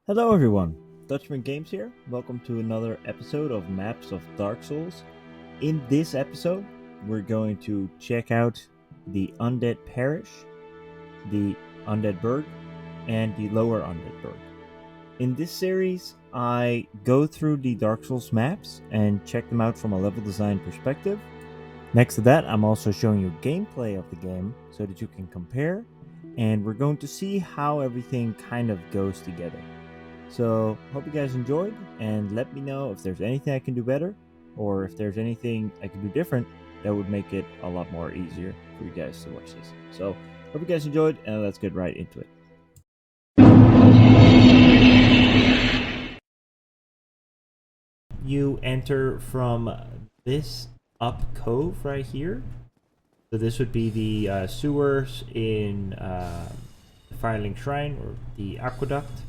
Hello everyone, Dutchman Games here. Welcome to another episode of Maps of Dark Souls. In this episode, we're going to check out the Undead Parish, the Undead Burg, and the Lower Undead Burg. In this series, I go through the Dark Souls maps and check them out from a level design perspective. Next to that, I'm also showing you gameplay of the game so that you can compare, and we're going to see how everything kind of goes together. So, hope you guys enjoyed, and let me know if there's anything I can do better, or if there's anything I can do different that would make it a lot more easier for you guys to watch this. So, hope you guys enjoyed, and let's get right into it. You enter from this up cove right here. So this would be the sewers in the Firelink Shrine, or the aqueduct.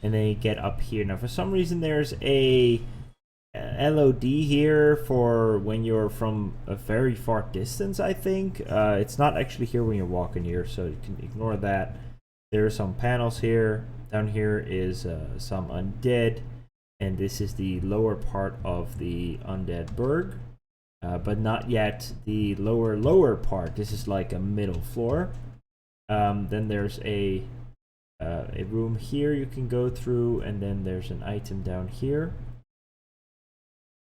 And then you get up here. Now, for some reason, there's a LOD here for when you're from a very far distance, I think. It's not actually here when you're walking here, so you can ignore that. There are some panels here. Down here is some undead. And this is the lower part of the Undead Burg. But not yet the lower part. This is like a middle floor. Then there's a room here you can go through, and then there's an item down here.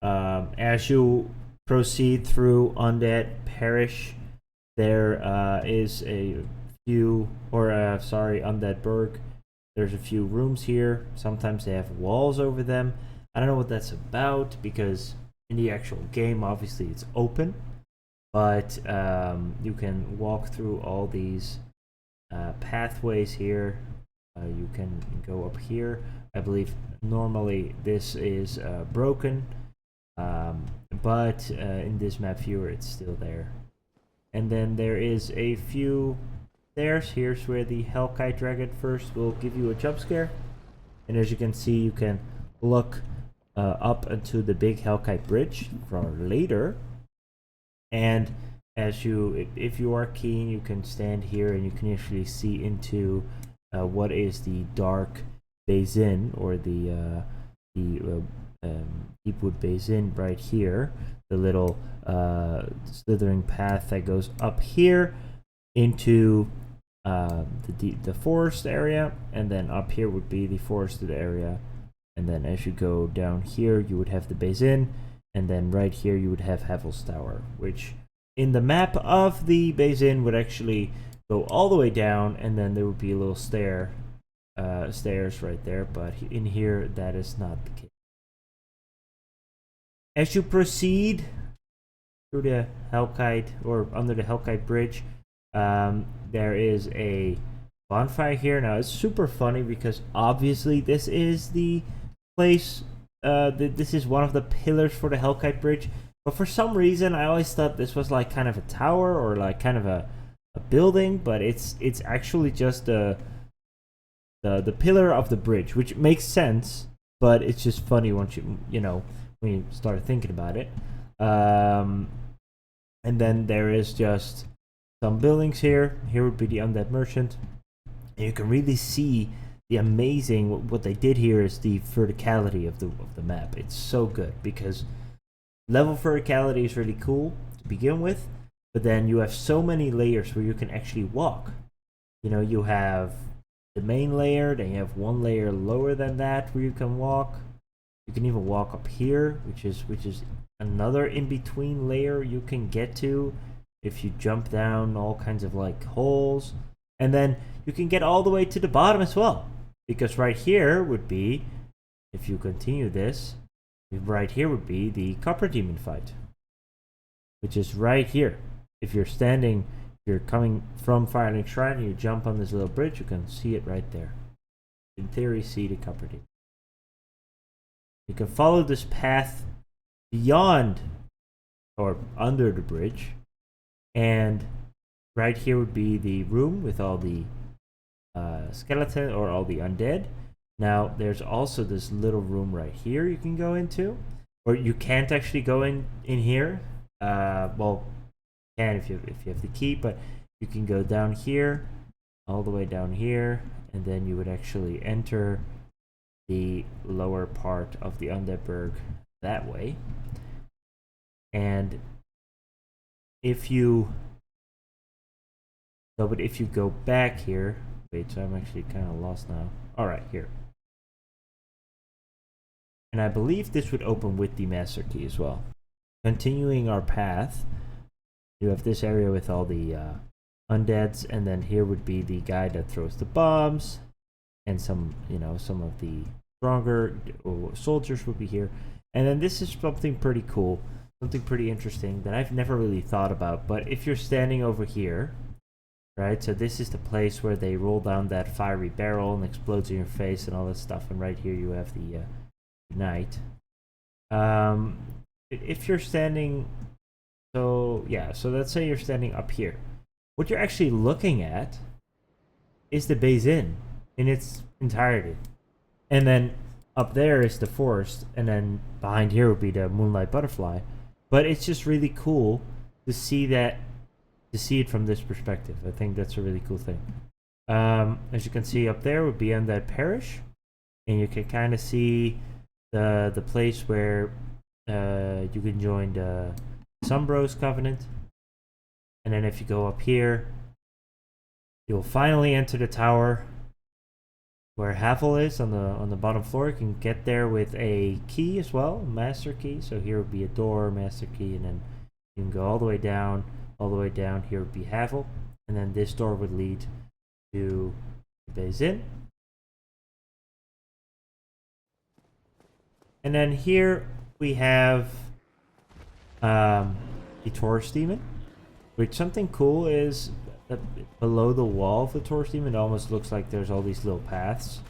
As you proceed through Undead Parish, there is a few, Undead Burg. There's a few rooms here. Sometimes they have walls over them. I don't know what that's about, because in the actual game, obviously, it's open. But you can walk through all these pathways here. You can go up here. I believe normally this is broken, but in this map viewer it's still there. And then there is a few stairs. Here's where the Hellkite Dragon first will give you a jump scare. And as you can see, you can look up into the big Hellkite Bridge for later. And if you are keen, you can stand here and you can actually see into what is the Dark Basin, or the Deepwood Basin right here. The little slithering path that goes up here into the forest area, and then up here would be the forested area. And then as you go down here, you would have the Basin, and then right here you would have Havel's Tower, which in the map of the Basin would actually go all the way down, and then there would be a little stairs right there, but in here that is not the case. As you proceed through the Hellkite, or under the Hellkite Bridge, there is a bonfire here. Now, it's super funny because obviously this is the place, this is one of the pillars for the Hellkite Bridge, but for some reason I always thought this was like kind of a tower, or like kind of a building, but it's actually just the pillar of the bridge, which makes sense, but it's just funny once when you start thinking about it. And then there is just some buildings here. Here would be the Undead Merchant, and you can really see the amazing what they did here is the verticality of the map. It's so good because level verticality is really cool to begin with. But then you have so many layers where you can actually walk. You have the main layer, then you have one layer lower than that where you can walk. You can even walk up here, which is another in-between layer you can get to if you jump down all kinds of like holes. And then you can get all the way to the bottom as well. Because right here would be, if you continue this, right here would be the Copper Demon fight, which is right here. If you're coming from Firelink Shrine and you jump on this little bridge, you can see it right there. In theory, see the Copper Demon. You can follow this path beyond or under the bridge, and right here would be the room with all the skeleton, or all the undead. Now, there's also this little room right here you can go into, or you can't actually go in here. Well, can if you have the key, but you can go down here, all the way down here, and then you would actually enter the lower part of the Undead Burg that way. And if you but if you go back here, wait, so I'm actually kind of lost now. All right, here. And I believe this would open with the master key as well. Continuing our path, you have this area with all the undeads, and then here would be the guy that throws the bombs, and some of the stronger soldiers would be here. And then this is something pretty cool, something pretty interesting that I've never really thought about. But if you're standing over here, right, so this is the place where they roll down that fiery barrel and explodes in your face and all that stuff. And right here you have the knight. If you're standing, so let's say you're standing up here. What you're actually looking at is the Base Inn in its entirety. And then up there is the forest, and then behind here would be the Moonlight Butterfly. But it's just really cool to see it from this perspective. I think that's a really cool thing. As you can see up there would be Undead Parish, and you can kind of see the place where you can join the Sunbros Covenant. And then if you go up here, you'll finally enter the tower where Havel is on the bottom floor. You can get there with a key as well, master key. So here would be a door, master key, and then you can go all the way down. Here would be Havel, and then this door would lead to the Base Inn. And then here we have the Taurus Demon, which something cool is that below the wall of the Taurus Demon, it almost looks like there's all these little paths.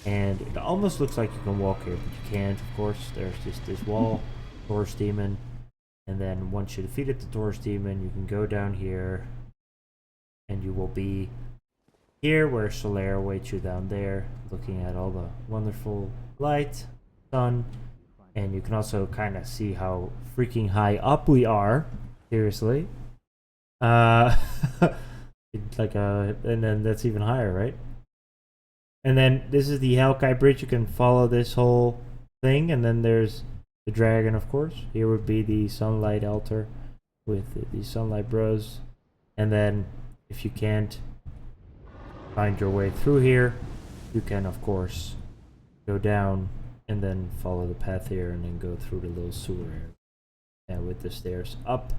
And it almost looks like you can walk here, but you can't, of course. There's just this wall, Taurus Demon. And then once you defeated the Taurus Demon, you can go down here, and you will be here where Solaire awaits you down there, looking at all the wonderful light, sun, and you can also kind of see how freaking high up we are. Seriously, and then that's even higher, right? And then this is the Hellkite Bridge. You can follow this whole thing, and then there's the dragon, of course. Here would be the Sunlight Altar with the Sunlight Bros. And then if you can't find your way through here, you can, of course, go down and then follow the path here and then go through the little sewer area. And with the stairs up.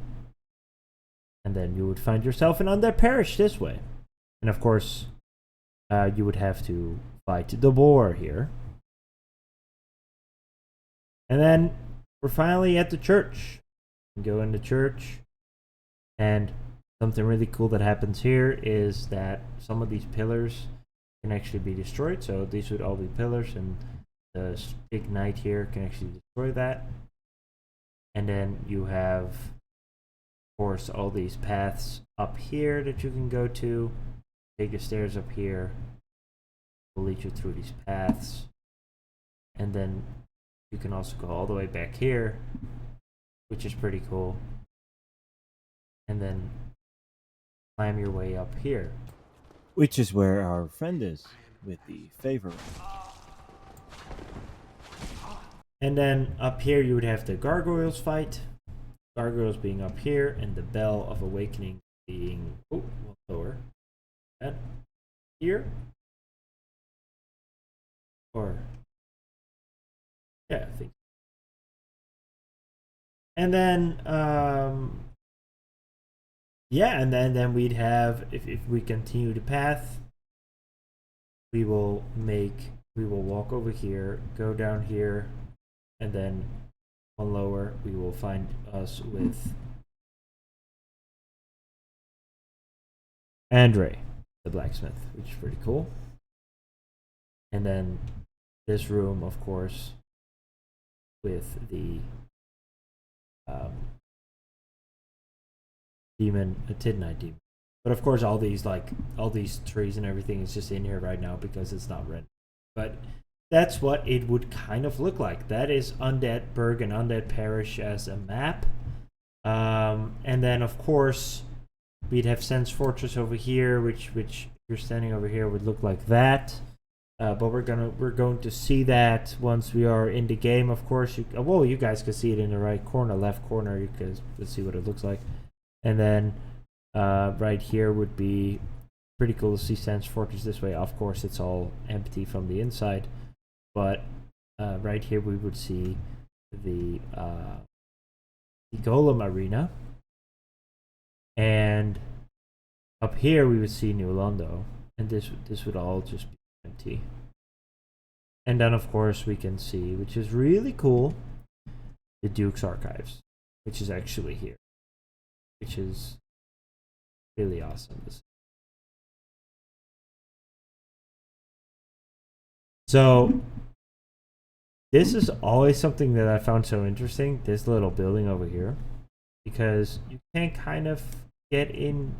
And then you would find yourself in Undead Parish this way. And of course, you would have to fight the boar here. And then we're finally at the church. We go into church, and something really cool that happens here is that some of these pillars can actually be destroyed. So these would all be pillars, and the big knight here can actually destroy that. And then you have, of course, all these paths up here that you can go to. Take the stairs up here. Will lead you through these paths. And then you can also go all the way back here, which is pretty cool. And then climb your way up here. Which is where our friend is, with the favor. And then up here you would have the gargoyles fight. Gargoyles being up here, and the Bell of Awakening being lower. That here? Or yeah, I think. And then and then we'd have, if we continue the path, we will walk over here, go down here, and then one lower we will find us with Andre the blacksmith, which is pretty cool. And then this room, of course, with the demon, a Tidnight demon. But of course, all these trees and everything is just in here right now because it's not rendered. But that's what it would kind of look like. That is Undead Burg and Undead Parish as a map. And then, of course, we'd have Sen's Fortress over here, which if you're standing over here would look like that. But we're going to see that once we are in the game. Of course, you guys can see it in the right corner, left corner. You guys can see what it looks like, and then right here would be pretty cool to see Sans Fortress this way. Of course, it's all empty from the inside, but right here we would see the Golem Arena, and up here we would see New Londo, and this would all just be empty. And then of course we can see, which is really cool, the Duke's Archives, which is actually here, which is really awesome to see. So this is always something that I found so interesting, this little building over here, because you can kind of get in.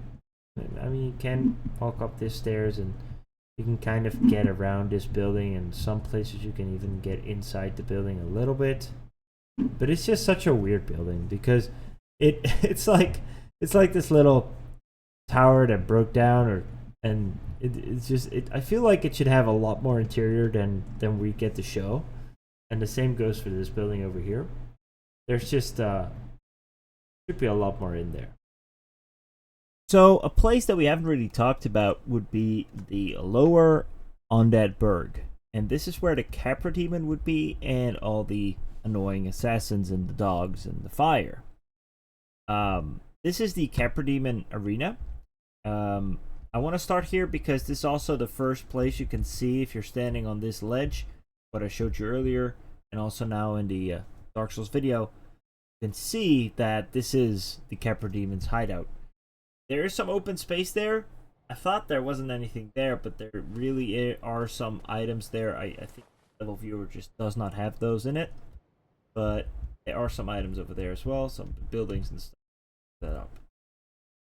I mean, you can walk up these stairs and you can kind of get around this building, and some places you can even get inside the building a little bit. But it's just such a weird building because it's like this little tower that broke down, it's just I feel like it should have a lot more interior than we get to show. And the same goes for this building over here. There's just should be a lot more in there. So, a place that we haven't really talked about would be the lower Undead Burg. And this is where the Capra Demon would be, and all the annoying assassins and the dogs and the fire. This is the Capra Demon Arena. I want to start here because this is also the first place you can see if you're standing on this ledge, what I showed you earlier, and also now in the Dark Souls video, you can see that this is the Capra Demon's hideout. There is some open space there. I thought there wasn't anything there, but there really are some items there. I think the level viewer just does not have those in it. But there are some items over there as well, some buildings and stuff set up.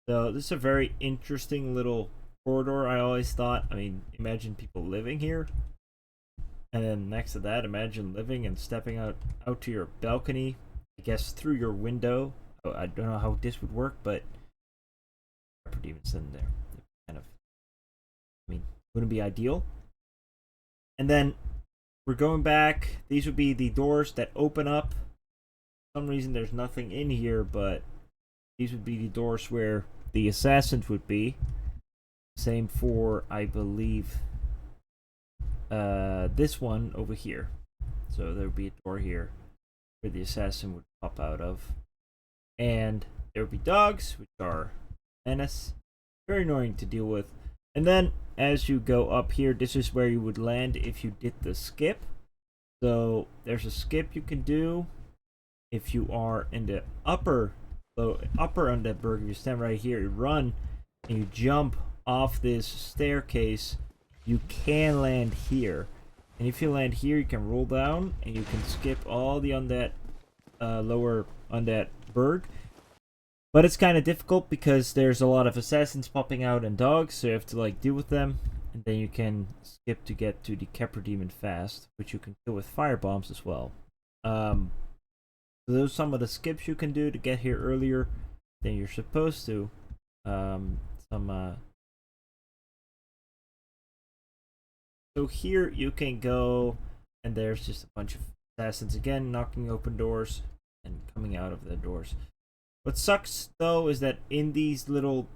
So this is a very interesting little corridor, I always thought. I mean, imagine people living here. And then next to that, imagine living and stepping out to your balcony, I guess through your window. I don't know how this would work, but demons in there. Kind of, I mean, wouldn't be ideal. And then we're going back. These would be the doors that open up. For some reason there's nothing in here, but these would be the doors where the assassins would be. Same for, I believe, this one over here. So there would be a door here where the assassin would pop out of. And there would be dogs, which are menace, very annoying to deal with. And then as you go up here, this is where you would land if you did the skip. So there's a skip you can do if you are in the upper Undead Burg. If you stand right here, you run and you jump off this staircase, you can land here. And if you land here, you can roll down and you can skip all the lower Undead Burg. But it's kind of difficult because there's a lot of assassins popping out and dogs, so you have to like deal with them. And then you can skip to get to the Capra Demon fast, which you can kill with fire bombs as well. So those are some of the skips you can do to get here earlier than you're supposed to. So here you can go, and there's just a bunch of assassins again, knocking open doors and coming out of the doors. What sucks though is that in these little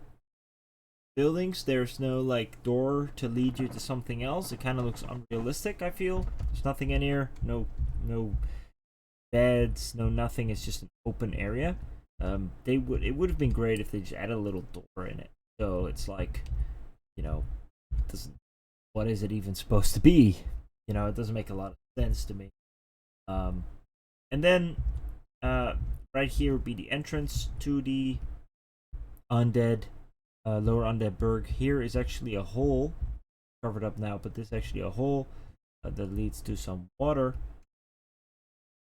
buildings there's no like door to lead you to something else. It kind of looks unrealistic, I feel. There's nothing in here, no beds, no nothing. It's just an open area. It would have been great if they just added a little door in it. So it's like, what is it even supposed to be? It doesn't make a lot of sense to me. And then right here would be the entrance to the lower Undead Burg. Here is actually a hole covered up now, but this is actually a hole that leads to some water,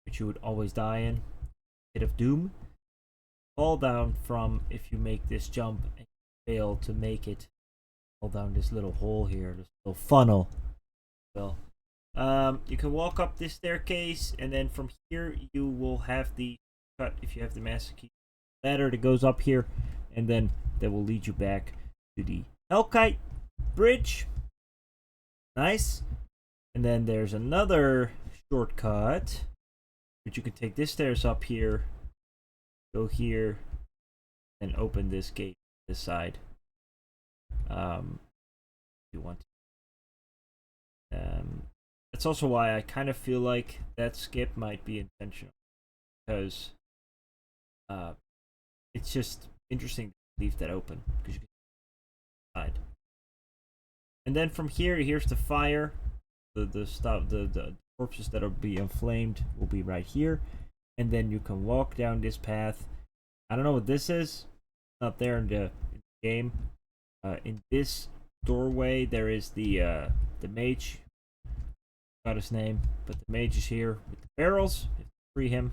which you would always die in. Pit of Doom. Fall down from if you make this jump and fail to make it. Fall down this little hole here, this little funnel. Well, you can walk up this staircase, and then from here you will have the cut if you have the master key ladder that goes up here, and then that will lead you back to the Hellkite Bridge. Nice. And then there's another shortcut, which you can take this stairs up here, go here, and open this gate this side. If you want to. That's also why I kind of feel like that skip might be intentional, because it's just interesting to leave that open because you can hide. And then from here, here's the fire. The stuff, the corpses that will be inflamed will be right here, and then you can walk down this path. I don't know what this is. It's not there in the game. In this doorway, there is the mage. Got his name, but the mage is here with the barrels. You have to free him.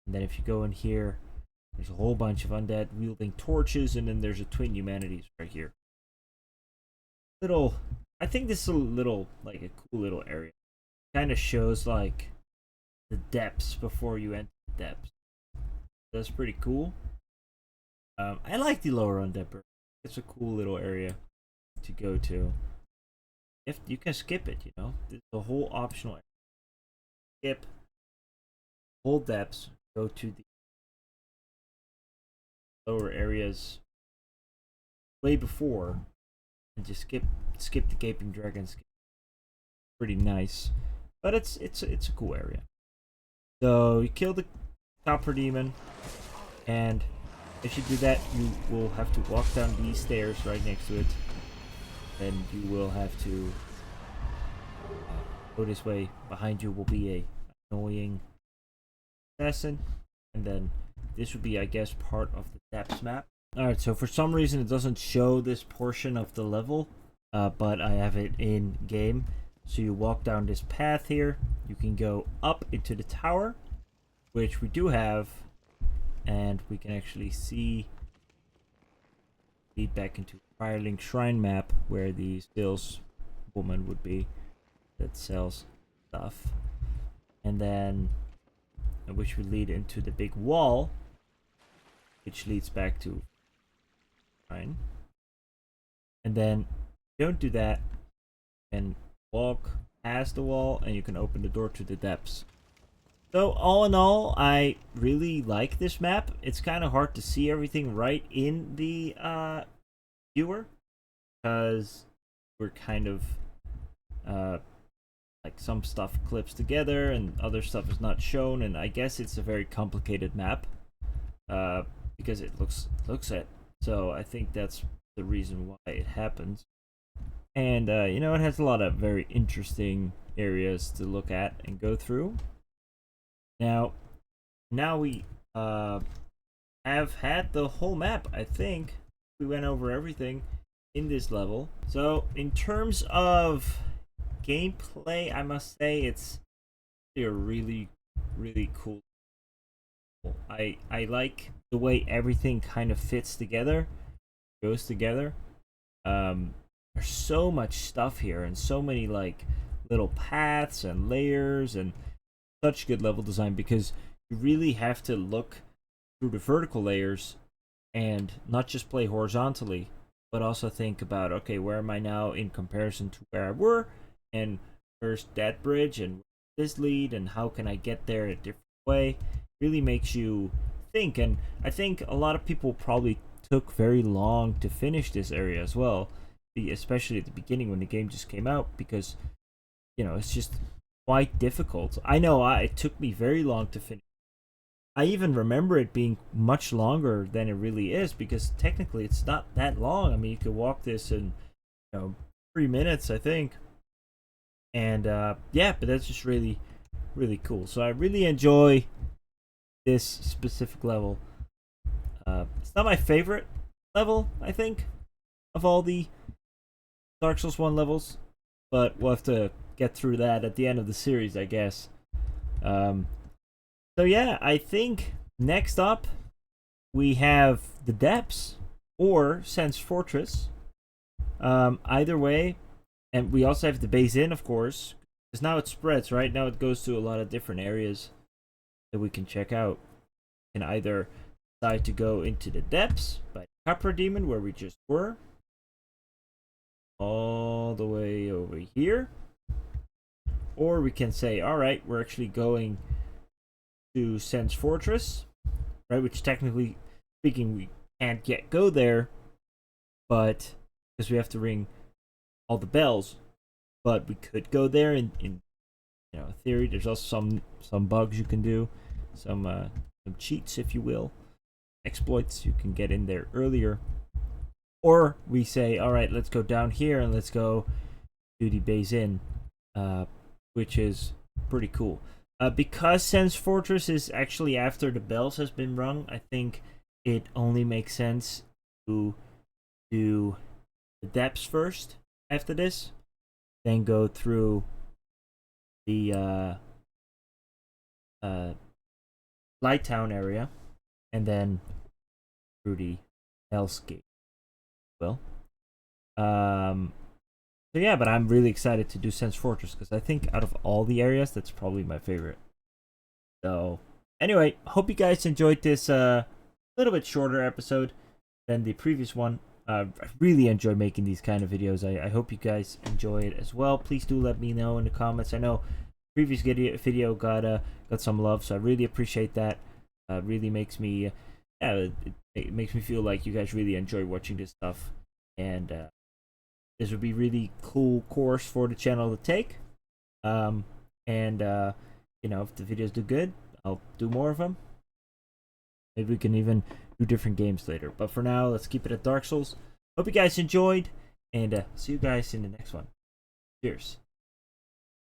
And then if you go in here, there's a whole bunch of undead wielding torches, and then there's a twin humanities right here. I think this is a little, like, a cool little area. Kind of shows, like, the depths before you enter the depths. That's pretty cool. I like the lower Undead Burg. It's a cool little area to go to. If you can skip it, you know, it's a whole optional area. Skip whole depths, go to the lower areas way before, and just skip the gaping dragons. Pretty nice, but it's a cool area. So you kill the Taurus Demon, and if you do that, you will have to walk down these stairs right next to it. Then you will have to go this way. Behind you will be a annoying assassin, and then this would be, I guess, part of the depths map. Alright, so for some reason it doesn't show this portion of the level, but I have it in game. So you walk down this path here, you can go up into the tower, which we do have, and we can actually see lead back into the Firelink Shrine map where the saleswoman would be that sells stuff. And then which would lead into the big wall, which leads back to Shrine. And then don't do that, and walk past the wall, and you can open the door to the depths. So all in all, I really like this map. It's kind of hard to see everything right in the viewer, because we're kind of like some stuff clips together and other stuff is not shown, and I guess it's a very complicated map because it looks at. So I think that's the reason why it happens. And you know, it has a lot of very interesting areas to look at and go through. Now we have had the whole map. I think we went over everything in this level. So in terms of gameplay, I must say it's a really cool. I like the way everything kind of fits together, goes together. There's so much stuff here, and so many like little paths and layers, and such good level design, because you really have to look through the vertical layers and not just play horizontally, but also think about, okay, where am I now in comparison to where I were, and where's that bridge, and this lead, and how can I get there in a different way. Really makes you think, and I think a lot of people probably took very long to finish this area as well, especially at the beginning when the game just came out, because you know, it's just quite difficult. I know it took me very long to finish. I even remember it being much longer than it really is, because technically it's not that long. I mean, you could walk this in, 3 minutes, I think. And yeah, but that's just really cool. So I really enjoy this specific level. It's not my favorite level, I think, of all the Dark Souls 1 levels, but we'll have to get through that at the end of the series, I guess. So yeah, I think next up we have the Depths or Sense Fortress. Either way, and we also have the Base Inn, of course, because now it spreads, right? Now it goes to a lot of different areas that we can check out. We can either decide to go into the Depths by Taurus Demon, where we just were, all the way over here, Or we can say, all right, we're actually going to Sen's Fortress, right? Which technically speaking, we can't yet go there, but because we have to ring all the bells. But we could go there in theory. There's also some bugs you can do, some cheats, if you will, exploits you can get in there earlier. Or we say, all right, let's go down here and let's go to the Base Inn, which is pretty cool. Because Sen's Fortress is actually after the bells has been rung, I think it only makes sense to do the depths first after this, then go through the Light Town area, and then through the Hell's Gate. Well, so yeah, but I'm really excited to do Sen's Fortress because I think out of all the areas, that's probably my favorite. So anyway, hope you guys enjoyed this little bit shorter episode than the previous one. I really enjoy making these kind of videos. I hope you guys enjoy it as well. Please do let me know in the comments. I know previous video got some love, so I really appreciate that. Really makes me it makes me feel like you guys really enjoy watching this stuff, and this would be really cool course for the channel to take. And if the videos do good, I'll do more of them. Maybe we can even do different games later. But for now, let's keep it at Dark Souls. Hope you guys enjoyed, and see you guys in the next one. Cheers.